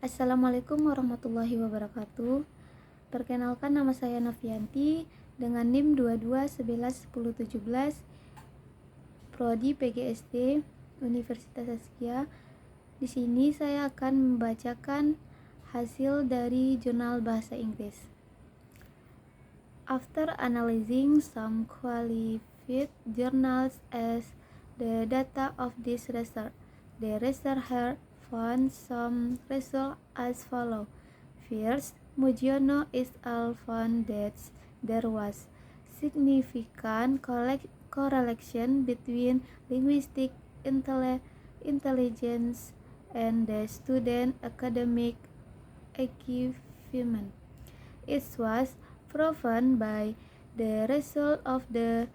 Assalamualaikum warahmatullahi wabarakatuh. Perkenalkan, nama saya Novianti dengan NIM 22111017, Prodi PGSD Universitas Askia. Di sini saya akan membacakan hasil dari Jurnal Bahasa Inggris. After analyzing some qualified journals as the data of this research, the researcher found some results as follows. First, Mugiono et al. Found that there was significant correlation between linguistic intelligence and the student academic achievement. It was proven by the result of the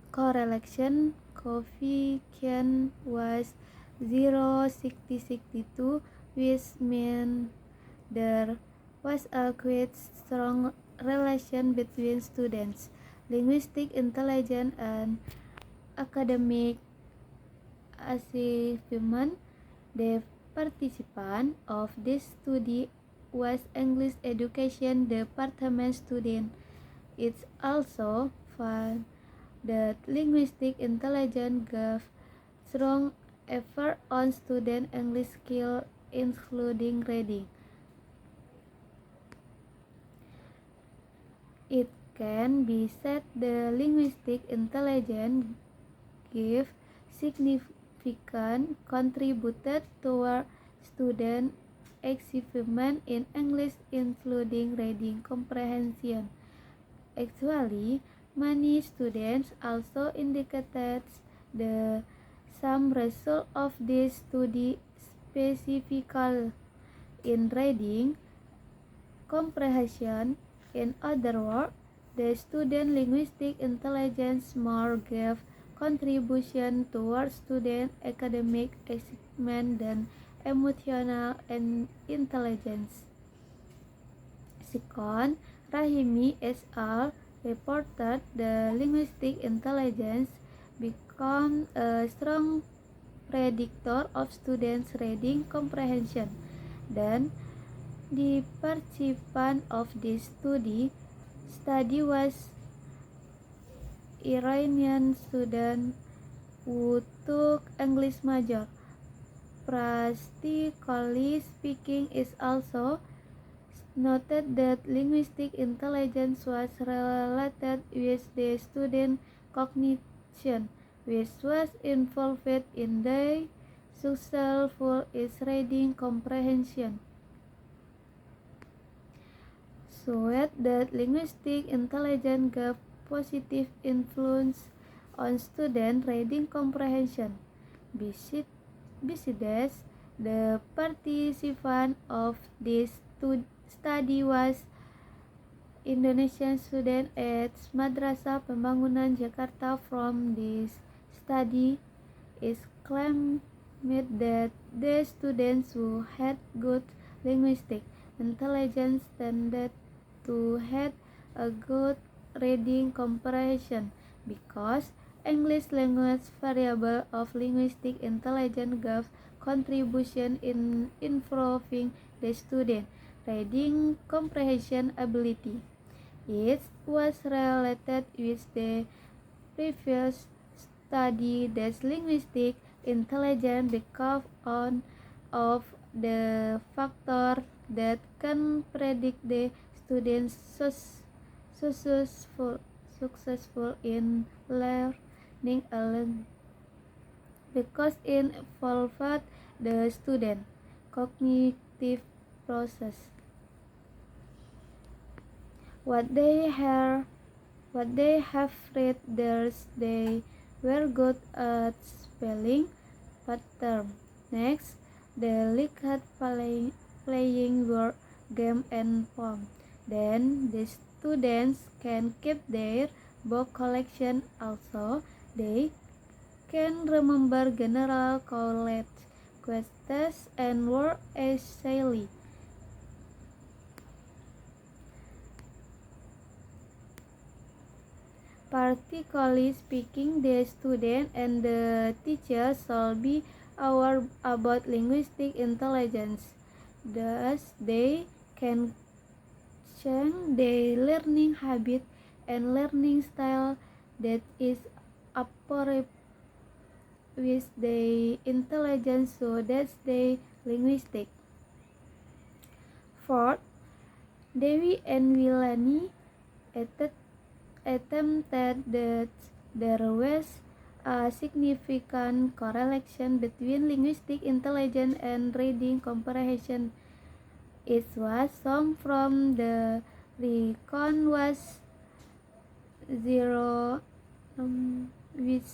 correlation coefficient was 0.62, which means there was a quite strong relation between students' linguistic intelligence and academic achievement. The participant of this study was English Education Department student. It also found that linguistic intelligence gave strong effort on student English skills, including reading. It can be said the linguistic intelligence gave significant contributed toward student achievement in English, including reading comprehension. Actually, many students also indicated the some result of this study, specifically in reading comprehension. In other words, the student linguistic intelligence more gave contribution towards student academic achievement than emotional and intelligence. Second, Rahimi et al. Reported the linguistic intelligence become a strong predictor of students' reading comprehension. Then, the participant of this study was Iranian student who took English major. Practically speaking, it also noted that linguistic intelligence was related with the student cognition, which was involved in their successful reading comprehension. Showed that linguistic intelligence gave positive influence on student reading comprehension. Besides, the participant of this study was Indonesian student at Madrasah Pembangunan Jakarta. From this study, it claimed that the students who had good linguistic intelligence tended to have a good reading comprehension because English language variable of linguistic intelligence gave contribution in improving the student reading comprehension ability. It was related with the previous study that linguistic intelligence becomes one of the factors that can predict the students' successful in learning a language because it involved the student cognitive process. What they have read there, they were good at spelling pattern. Next, they liked playing word game and poem. Then the students can keep their book collection. Also, they can remember general knowledge questions and word easily. Practically speaking, the student and the teacher shall be aware about linguistic intelligence. Thus, they can change their learning habit and learning style that is appropriate with their intelligence, so that's their linguistic. Fourth, Devi and Villani attempted that there was a significant correlation between linguistic intelligence and reading comprehension. It was shown from the recon was zero, which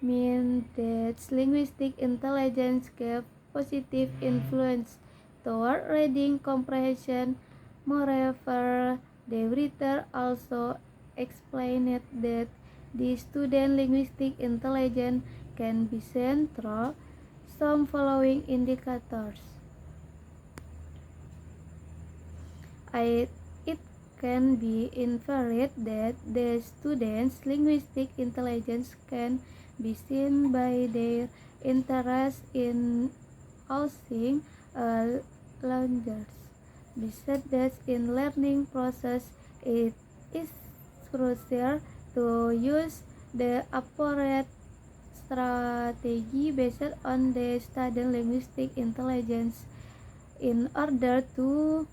means that linguistic intelligence gave positive influence toward reading comprehension. Moreover, the writer also explained that the student linguistic intelligence can be seen through some following indicators. It can be inferred that the students' linguistic intelligence can be seen by their interest in using a language. Besides, in learning process, it is crucial to use the appropriate strategy based on the student linguistic intelligence in order to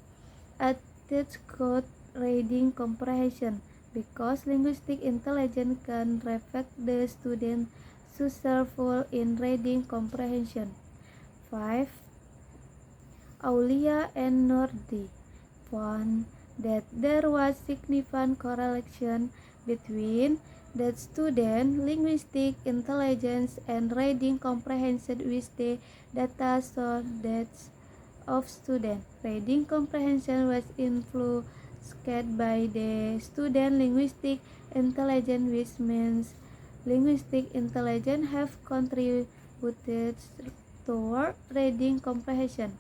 achieve good reading comprehension, because linguistic intelligence can reflect the student successful in reading comprehension. 5. Aulia and Nordi found that there was significant correlation between the student linguistic intelligence and reading comprehension, with the data showed that of student reading comprehension was influenced by the student linguistic intelligence, which means linguistic intelligence have contributed toward reading comprehension.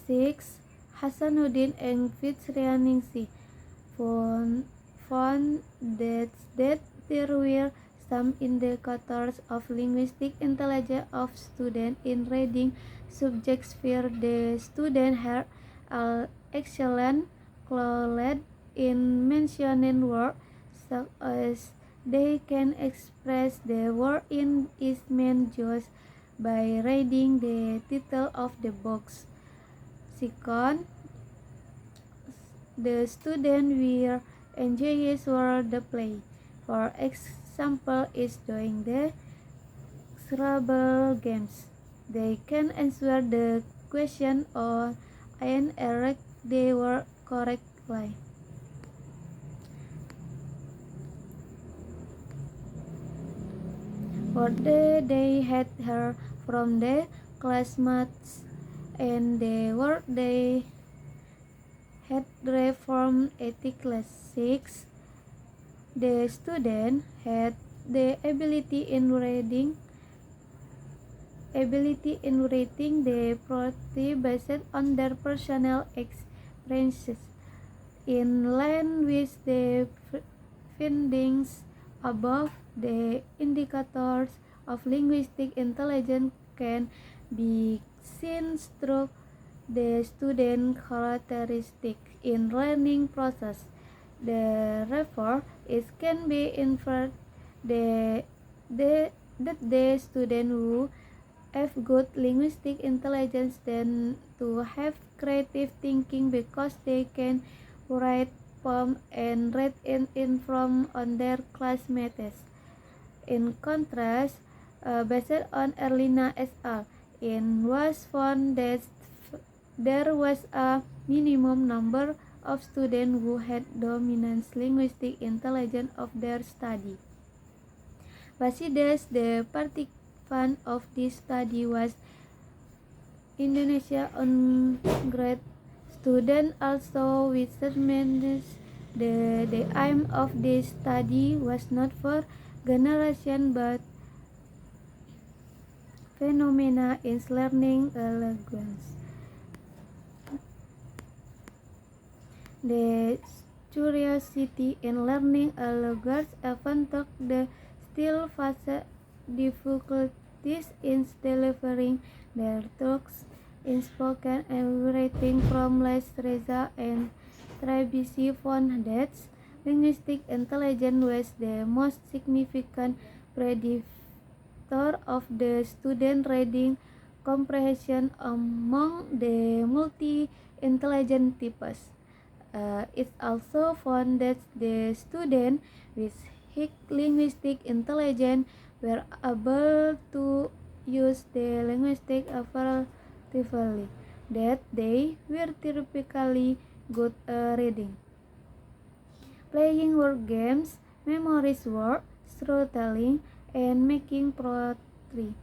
6. Hasanuddin and Fitzrianingsi found that there were some indicators of linguistic intelligence of students in reading subjects where the student had excellent knowledge in mentioning words, such as they can express the word in its main just by reading the title of the books. Second, the student will enjoy the play. For example, is doing the Scrabble games. They can answer the question or and erect the word correctly. For they had heard from the classmates and the word they had read from class 6. The student had the ability in reading the property based on their personal experiences. In line with the findings above, the indicators of linguistic intelligence can be seen through the student characteristic in learning process. Therefore, it can be inferred that the student who have good linguistic intelligence tend to have creative thinking, because they can write poems and read in from on their classmates. In contrast, based on Erlina et al., it was found that there was a minimum number of students who had dominant linguistic intelligence of their study. Besides, the participant of this study was Indonesia undergrad student also, which means the aim of this study was not for generation but phenomena in learning a language. The curiosity in learning a language even though the still face difficult practice in delivering their talks in spoken and writing. From Les Reza and Trabisi found that linguistic intelligence was the most significant predictor of the student reading comprehension among the multi-intelligent types. It also found that the students with high linguistic intelligence were able to use the linguistic effectively, that they were typically good at reading, playing word games, memories work, storytelling, and making poetry.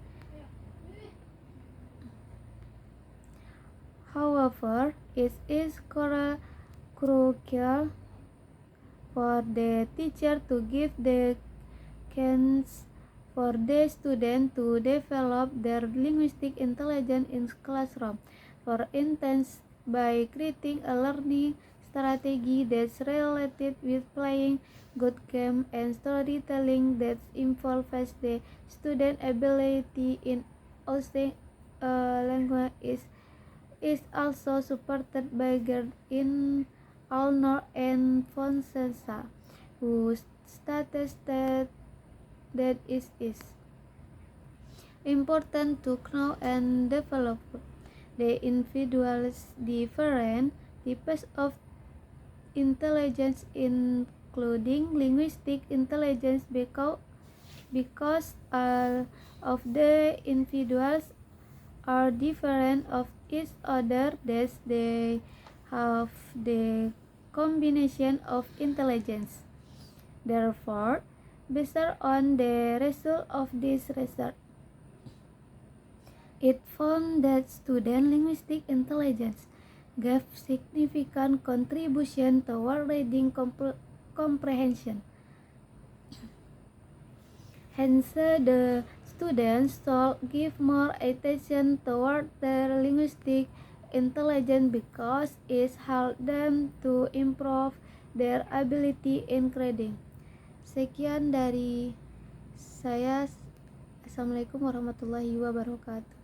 However, it is crucial for the teacher to give the chance for the student to develop their linguistic intelligence in classroom. For instance, by creating a learning strategy that's related with playing good game and storytelling that involves the student ability in using a language is also supported by Gerd in Alnor and Fonseca, who stated that it is important to know and develop the individual's different types of intelligence, including linguistic intelligence, because all of the individuals are different of each other, that they have the combination of intelligence. Therefore, based on the result of this research, it found that student linguistic intelligence gave significant contribution toward reading comprehension. Hence, the students should give more attention toward their linguistic intelligence because it helps them to improve their ability in reading. Sekian dari saya. Assalamualaikum warahmatullahi wabarakatuh.